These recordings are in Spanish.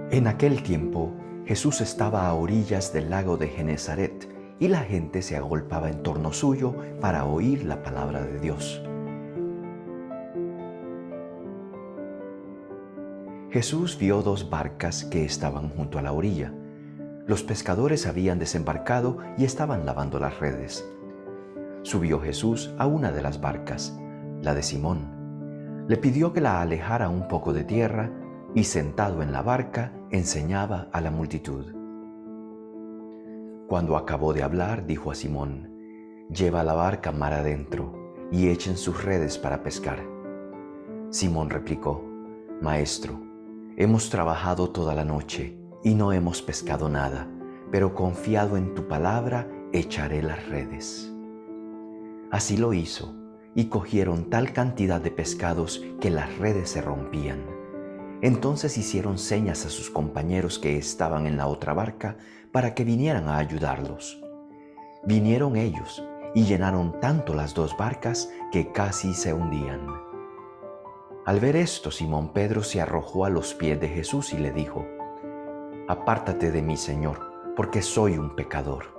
En aquel tiempo, Jesús estaba a orillas del lago de Genezaret y la gente se agolpaba en torno suyo para oír la palabra de Dios. Jesús vio dos barcas que estaban junto a la orilla. Los pescadores habían desembarcado y estaban lavando las redes. Subió Jesús a una de las barcas, la de Simón. Le pidió que la alejara un poco de tierra y sentado en la barca enseñaba a la multitud. Cuando acabó de hablar, dijo a Simón: «Lleva la barca mar adentro y echen sus redes para pescar». Simón replicó: «Maestro, hemos trabajado toda la noche y no hemos pescado nada, pero confiado en tu palabra, echaré las redes». Así lo hizo, y cogieron tal cantidad de pescados que las redes se rompían. Entonces hicieron señas a sus compañeros que estaban en la otra barca para que vinieran a ayudarlos. Vinieron ellos y llenaron tanto las dos barcas que casi se hundían. Al ver esto, Simón Pedro se arrojó a los pies de Jesús y le dijo: «Apártate de mí, Señor, porque soy un pecador».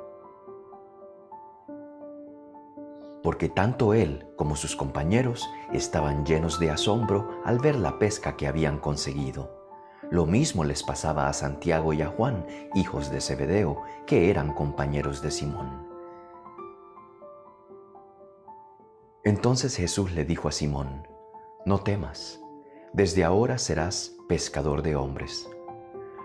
Porque tanto él como sus compañeros estaban llenos de asombro al ver la pesca que habían conseguido. Lo mismo les pasaba a Santiago y a Juan, hijos de Zebedeo, que eran compañeros de Simón. Entonces Jesús le dijo a Simón: «No temas, desde ahora serás pescador de hombres».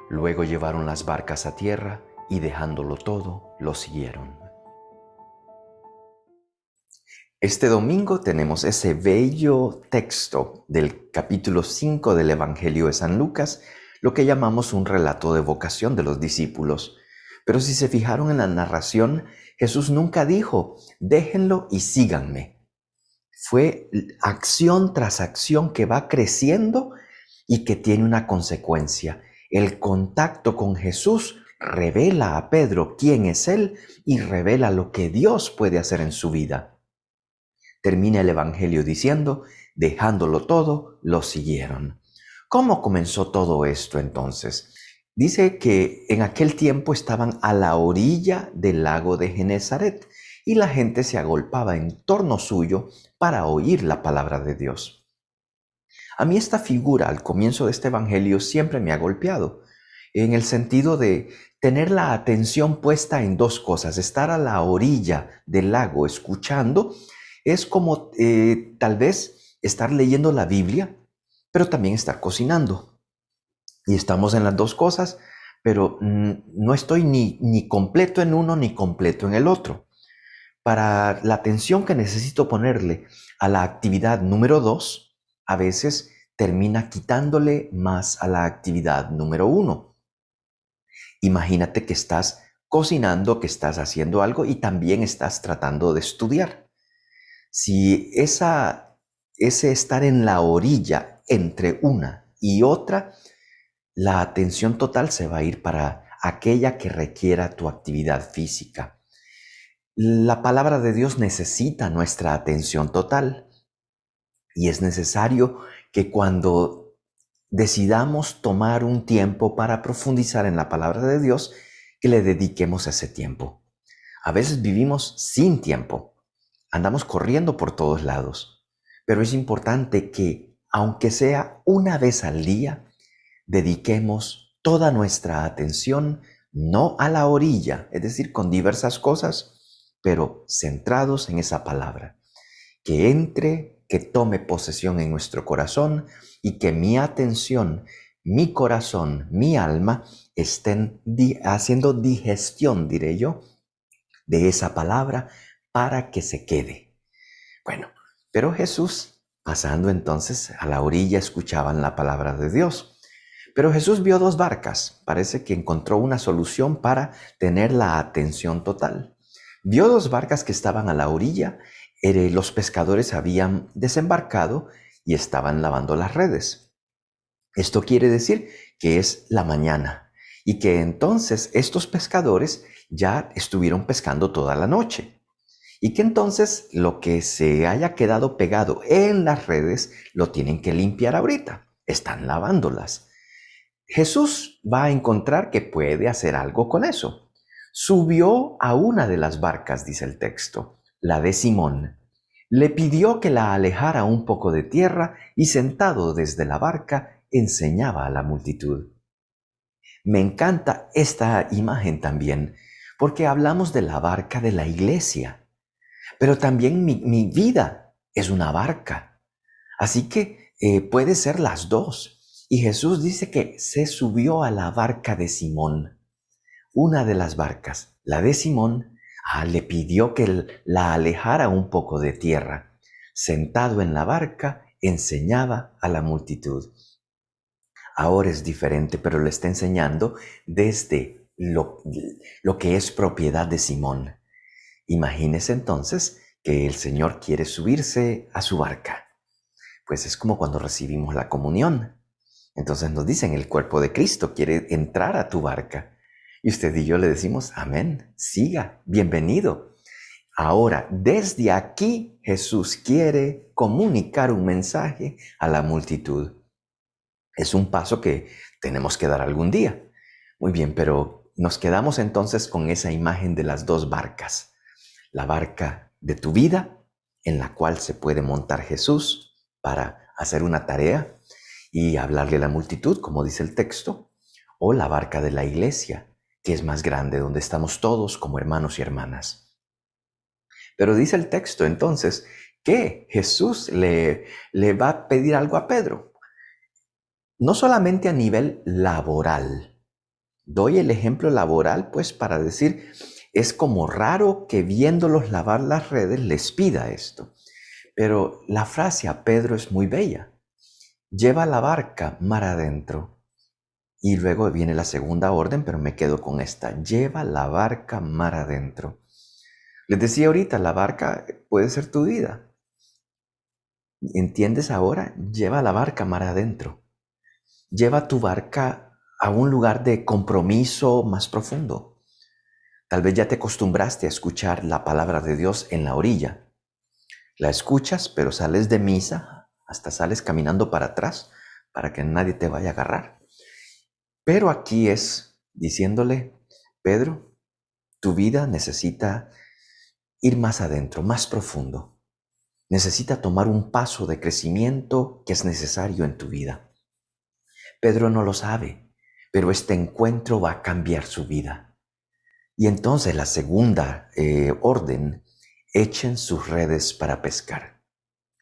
Luego llevaron las barcas a tierra y dejándolo todo, lo siguieron. Este domingo tenemos ese bello texto del capítulo 5 del Evangelio de San Lucas, lo que llamamos un relato de vocación de los discípulos. Pero si se fijaron en la narración, Jesús nunca dijo: «Déjenlo y síganme». Fue acción tras acción que va creciendo y que tiene una consecuencia. El contacto con Jesús revela a Pedro quién es Él y revela lo que Dios puede hacer en su vida. Termina el Evangelio diciendo: dejándolo todo, lo siguieron. ¿Cómo comenzó todo esto entonces? Dice que en aquel tiempo estaban a la orilla del lago de Genezaret y la gente se agolpaba en torno suyo para oír la palabra de Dios. A mí esta figura al comienzo de este Evangelio siempre me ha golpeado, en el sentido de tener la atención puesta en dos cosas. Estar a la orilla del lago escuchando es como tal vez estar leyendo la Biblia, pero también estar cocinando. Y estamos en las dos cosas, pero no estoy ni completo en uno ni completo en el otro. Para la atención que necesito ponerle a la actividad número 2, a veces termina quitándole más a la actividad número 1. Imagínate que estás cocinando, que estás haciendo algo y también estás tratando de estudiar. Si ese estar en la orilla entre una y otra, la atención total se va a ir para aquella que requiera tu actividad física. La palabra de Dios necesita nuestra atención total y es necesario que cuando decidamos tomar un tiempo para profundizar en la palabra de Dios, que le dediquemos ese tiempo. A veces vivimos sin tiempo. Andamos corriendo por todos lados, pero es importante que, aunque sea una vez al día, dediquemos toda nuestra atención no a la orilla, es decir, con diversas cosas, pero centrados en esa palabra. Que entre, que tome posesión en nuestro corazón y que mi atención, mi corazón, mi alma estén haciendo digestión, diré yo, de esa palabra para que se quede. Bueno, pero Jesús, pasando entonces a la orilla, escuchaban la palabra de Dios. Pero Jesús vio dos barcas. Parece que encontró una solución para tener la atención total. Vio dos barcas que estaban a la orilla. Los pescadores habían desembarcado y estaban lavando las redes. Esto quiere decir que es la mañana y que entonces estos pescadores ya estuvieron pescando toda la noche. Y que entonces lo que se haya quedado pegado en las redes lo tienen que limpiar ahorita. Están lavándolas. Jesús va a encontrar que puede hacer algo con eso. Subió a una de las barcas, dice el texto, la de Simón. Le pidió que la alejara un poco de tierra y sentado desde la barca enseñaba a la multitud. Me encanta esta imagen también porque hablamos de la barca de la iglesia, pero también mi vida es una barca. Así que puede ser las dos. Y Jesús dice que se subió a la barca de Simón. Una de las barcas, la de Simón, le pidió que la alejara un poco de tierra. Sentado en la barca, enseñaba a la multitud. Ahora es diferente, pero le está enseñando desde lo que es propiedad de Simón. Imagínese entonces que el Señor quiere subirse a su barca. Pues es como cuando recibimos la comunión. Entonces nos dicen, el cuerpo de Cristo quiere entrar a tu barca. Y usted y yo le decimos, amén, siga, bienvenido. Ahora, desde aquí Jesús quiere comunicar un mensaje a la multitud. Es un paso que tenemos que dar algún día. Muy bien, pero nos quedamos entonces con esa imagen de las dos barcas. La barca de tu vida, en la cual se puede montar Jesús para hacer una tarea y hablarle a la multitud, como dice el texto, o la barca de la iglesia, que es más grande, donde estamos todos como hermanos y hermanas. Pero dice el texto entonces que Jesús le va a pedir algo a Pedro, no solamente a nivel laboral. Doy el ejemplo laboral pues para decir, es como raro que viéndolos lavar las redes les pida esto. Pero la frase a Pedro es muy bella. Lleva la barca mar adentro. Y luego viene la segunda orden, pero me quedo con esta. Lleva la barca mar adentro. Les decía ahorita, la barca puede ser tu vida. ¿Entiendes ahora? Lleva la barca mar adentro. Lleva tu barca a un lugar de compromiso más profundo. Tal vez ya te acostumbraste a escuchar la palabra de Dios en la orilla. La escuchas, pero sales de misa, hasta sales caminando para atrás para que nadie te vaya a agarrar. Pero aquí es diciéndole, Pedro, tu vida necesita ir más adentro, más profundo. Necesita tomar un paso de crecimiento que es necesario en tu vida. Pedro no lo sabe, pero este encuentro va a cambiar su vida. Y entonces la segunda orden, echen sus redes para pescar.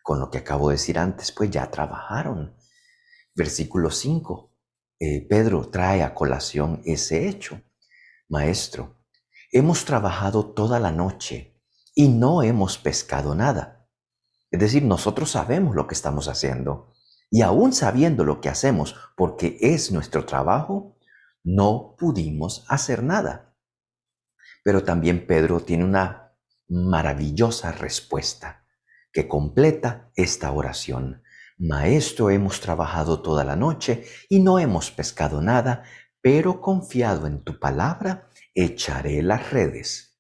Con lo que acabo de decir antes, pues ya trabajaron. Versículo 5. Pedro trae a colación ese hecho. Maestro, hemos trabajado toda la noche y no hemos pescado nada. Es decir, nosotros sabemos lo que estamos haciendo. Y aún sabiendo lo que hacemos, porque es nuestro trabajo, no pudimos hacer nada. Pero también Pedro tiene una maravillosa respuesta que completa esta oración. Maestro, hemos trabajado toda la noche y no hemos pescado nada, pero confiado en tu palabra, echaré las redes.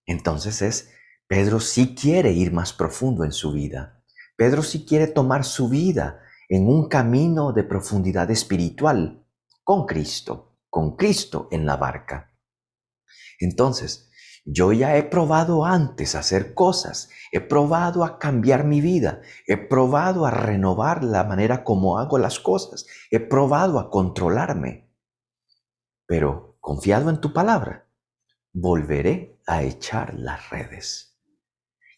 Entonces Pedro sí quiere ir más profundo en su vida. Pedro sí quiere tomar su vida en un camino de profundidad espiritual con Cristo en la barca. Entonces, yo ya he probado antes hacer cosas, he probado a cambiar mi vida, he probado a renovar la manera como hago las cosas, he probado a controlarme, pero confiado en tu palabra, volveré a echar las redes.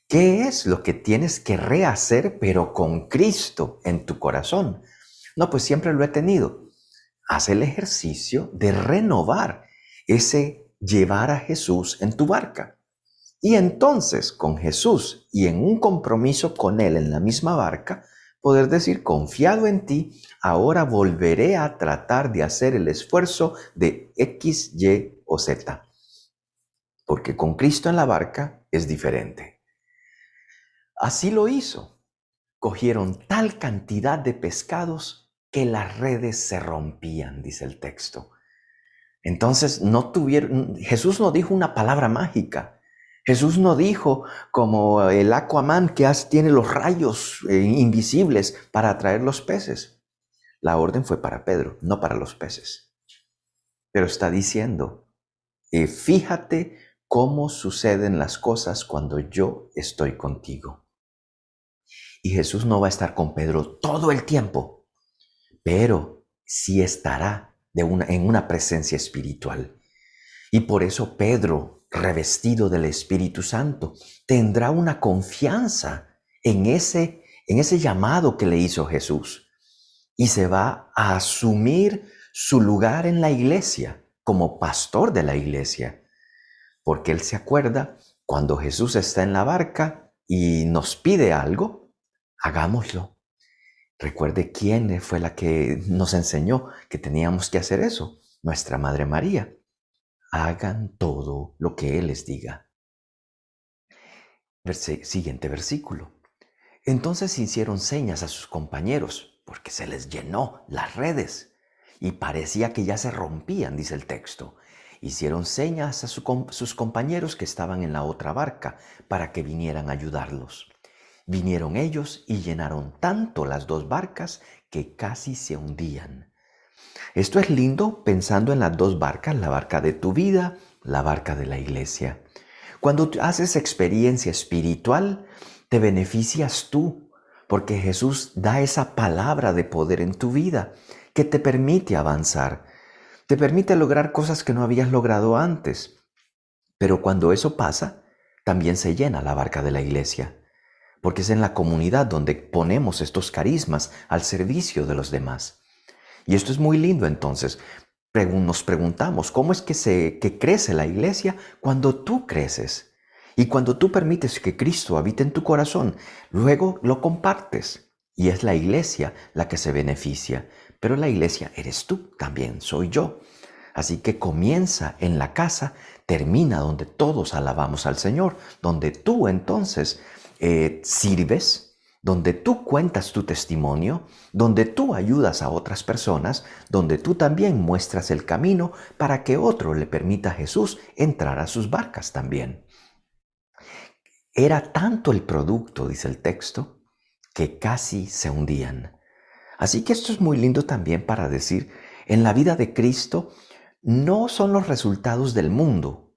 ¿Qué es lo que tienes que rehacer, pero con Cristo en tu corazón? No, pues siempre lo he tenido. Haz el ejercicio de renovar ese llevar a Jesús en tu barca. Y entonces, con Jesús y en un compromiso con Él en la misma barca, poder decir, confiado en ti, ahora volveré a tratar de hacer el esfuerzo de X, Y o Z. Porque con Cristo en la barca es diferente. Así lo hizo. Cogieron tal cantidad de pescados que las redes se rompían, dice el texto. Entonces Jesús no dijo una palabra mágica. Jesús no dijo como el Aquaman que tiene los rayos invisibles para atraer los peces. La orden fue para Pedro, no para los peces. Pero está diciendo, fíjate cómo suceden las cosas cuando yo estoy contigo. Y Jesús no va a estar con Pedro todo el tiempo, pero sí estará en una presencia espiritual. Y por eso Pedro, revestido del Espíritu Santo, tendrá una confianza en ese llamado que le hizo Jesús. Y se va a asumir su lugar en la iglesia como pastor de la iglesia. Porque él se acuerda cuando Jesús está en la barca y nos pide algo, hagámoslo. Recuerde quién fue la que nos enseñó que teníamos que hacer eso. Nuestra Madre María. Hagan todo lo que Él les diga. Siguiente versículo. Entonces hicieron señas a sus compañeros, porque se les llenó las redes y parecía que ya se rompían, dice el texto. Hicieron señas a sus compañeros que estaban en la otra barca para que vinieran a ayudarlos. Vinieron ellos y llenaron tanto las dos barcas que casi se hundían. Esto es lindo pensando en las dos barcas, la barca de tu vida, la barca de la iglesia. Cuando haces experiencia espiritual, te beneficias tú, porque Jesús da esa palabra de poder en tu vida que te permite avanzar, te permite lograr cosas que no habías logrado antes. Pero cuando eso pasa, también se llena la barca de la iglesia, porque es en la comunidad donde ponemos estos carismas al servicio de los demás. Y esto es muy lindo entonces. Nos preguntamos, ¿cómo es que crece la iglesia cuando tú creces? Y cuando tú permites que Cristo habite en tu corazón, luego lo compartes. Y es la iglesia la que se beneficia. Pero la iglesia eres tú también, soy yo. Así que comienza en la casa, termina donde todos alabamos al Señor, donde tú entonces sirves, donde tú cuentas tu testimonio, donde tú ayudas a otras personas, donde tú también muestras el camino para que otro le permita a Jesús entrar a sus barcas también. Era tanto el producto, dice el texto, que casi se hundían. Así que esto es muy lindo también para decir, en la vida de Cristo no son los resultados del mundo.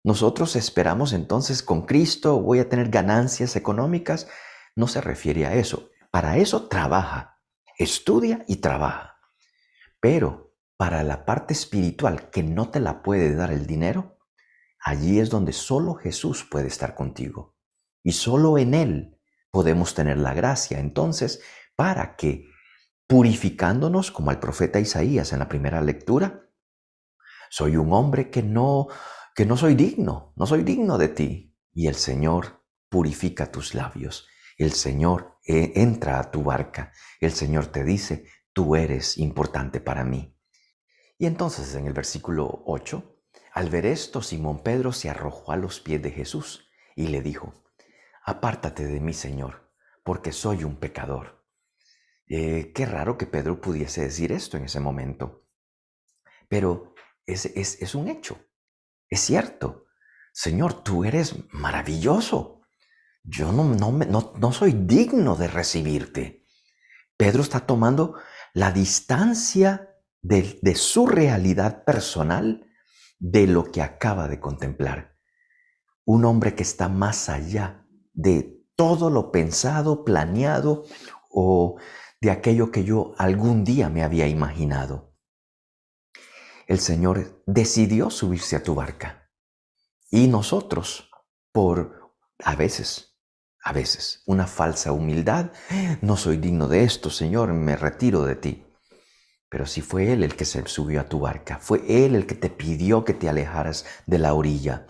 Nosotros esperamos entonces con Cristo voy a tener ganancias económicas. No se refiere a eso. Para eso trabaja, estudia y trabaja. Pero para la parte espiritual que no te la puede dar el dinero, allí es donde solo Jesús puede estar contigo. Y solo en Él podemos tener la gracia entonces para que, purificándonos como el profeta Isaías en la primera lectura, soy un hombre que no soy digno, no soy digno de ti. Y el Señor purifica tus labios. El Señor entra a tu barca. El Señor te dice, tú eres importante para mí. Y entonces en el versículo 8, al ver esto, Simón Pedro se arrojó a los pies de Jesús y le dijo, apártate de mí, Señor, porque soy un pecador. Qué raro que Pedro pudiese decir esto en ese momento. Pero es un hecho. Es cierto, Señor, tú eres maravilloso. Yo no soy digno de recibirte. Pedro está tomando la distancia de su realidad personal de lo que acaba de contemplar. Un hombre que está más allá de todo lo pensado, planeado o de aquello que yo algún día me había imaginado. El Señor decidió subirse a tu barca. Y nosotros, por a veces, una falsa humildad, no soy digno de esto, Señor, me retiro de ti. Pero si fue Él el que se subió a tu barca, fue Él el que te pidió que te alejaras de la orilla.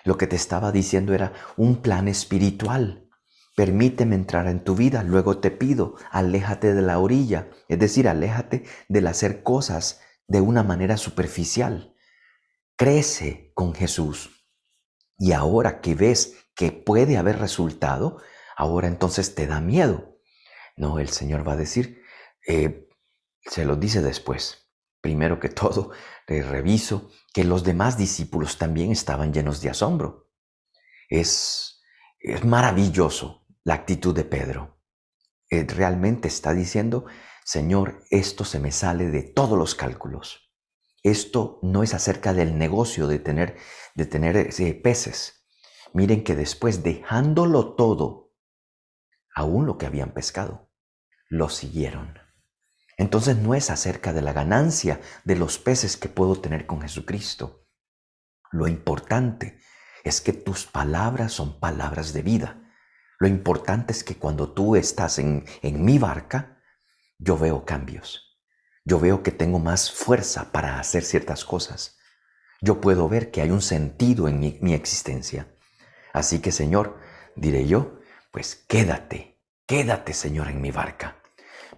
Lo que te estaba diciendo era un plan espiritual. Permíteme entrar en tu vida, luego te pido, aléjate de la orilla, es decir, aléjate del hacer cosas de una manera superficial. Crece con Jesús. Y ahora que ves que puede haber resultado, ahora entonces te da miedo. No, el Señor va a decir, se lo dice después. Primero que todo, reviso que los demás discípulos también estaban llenos de asombro. Es maravilloso la actitud de Pedro. Realmente está diciendo, Señor, esto se me sale de todos los cálculos. Esto no es acerca del negocio de tener peces. Miren que después, dejándolo todo, aún lo que habían pescado, lo siguieron. Entonces no es acerca de la ganancia de los peces que puedo tener con Jesucristo. Lo importante es que tus palabras son palabras de vida. Lo importante es que cuando tú estás en mi barca, yo veo cambios. Yo veo que tengo más fuerza para hacer ciertas cosas. Yo puedo ver que hay un sentido en mi existencia. Así que, Señor, diré yo, pues quédate, Señor, en mi barca.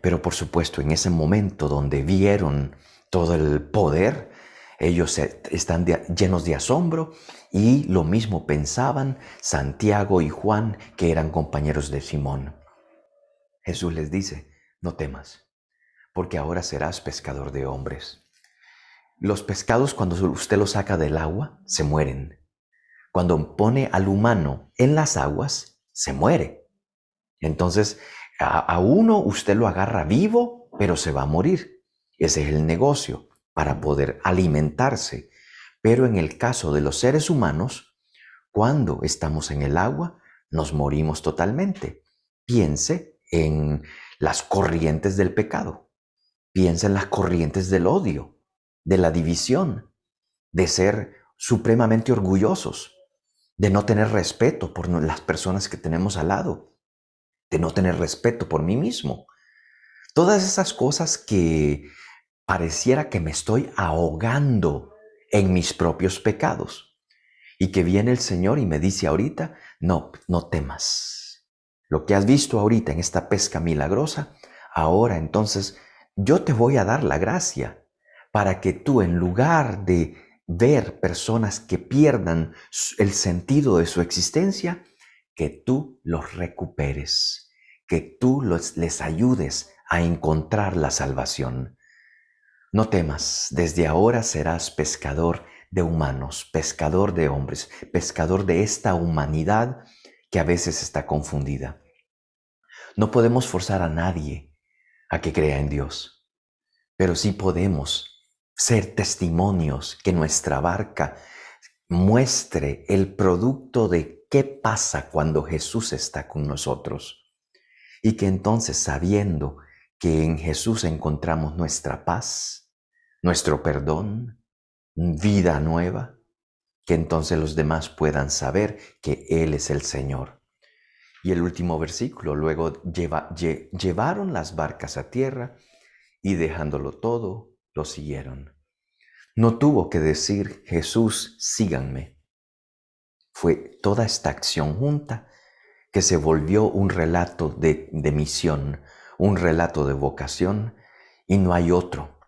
Pero por supuesto, en ese momento donde vieron todo el poder, ellos están llenos de asombro, y lo mismo pensaban Santiago y Juan, que eran compañeros de Simón. Jesús les dice, no temas, porque ahora serás pescador de hombres. Los pescados, cuando usted los saca del agua, se mueren. Cuando pone al humano en las aguas, se muere. Entonces, a uno usted lo agarra vivo, pero se va a morir. Ese es el negocio, para poder alimentarse. Pero en el caso de los seres humanos, cuando estamos en el agua, nos morimos totalmente. Piense en las corrientes del pecado. Piense en las corrientes del odio, de la división, de ser supremamente orgullosos, de no tener respeto por las personas que tenemos al lado, de no tener respeto por mí mismo. Todas esas cosas que pareciera que me estoy ahogando en mis propios pecados, y que viene el Señor y me dice ahorita, no temas. Lo que has visto ahorita en esta pesca milagrosa, ahora entonces yo te voy a dar la gracia para que tú, en lugar de ver personas que pierdan el sentido de su existencia, que tú los recuperes, que tú les ayudes a encontrar la salvación. No temas, desde ahora serás pescador de humanos, pescador de hombres, pescador de esta humanidad que a veces está confundida. No podemos forzar a nadie a que crea en Dios, pero sí podemos ser testimonios que nuestra barca muestre el producto de qué pasa cuando Jesús está con nosotros. Y que entonces, sabiendo que en Jesús encontramos nuestra paz, nuestro perdón, vida nueva, que entonces los demás puedan saber que Él es el Señor. Y el último versículo, luego llevaron las barcas a tierra y dejándolo todo, lo siguieron. No tuvo que decir Jesús, síganme. Fue toda esta acción junta que se volvió un relato de misión, un relato de vocación, y no hay otro.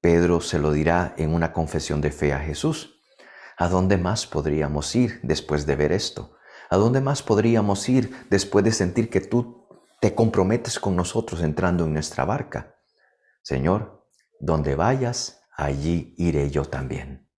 Pedro se lo dirá en una confesión de fe a Jesús. ¿A dónde más podríamos ir después de ver esto? ¿A dónde más podríamos ir después de sentir que tú te comprometes con nosotros entrando en nuestra barca? Señor, donde vayas, allí iré yo también.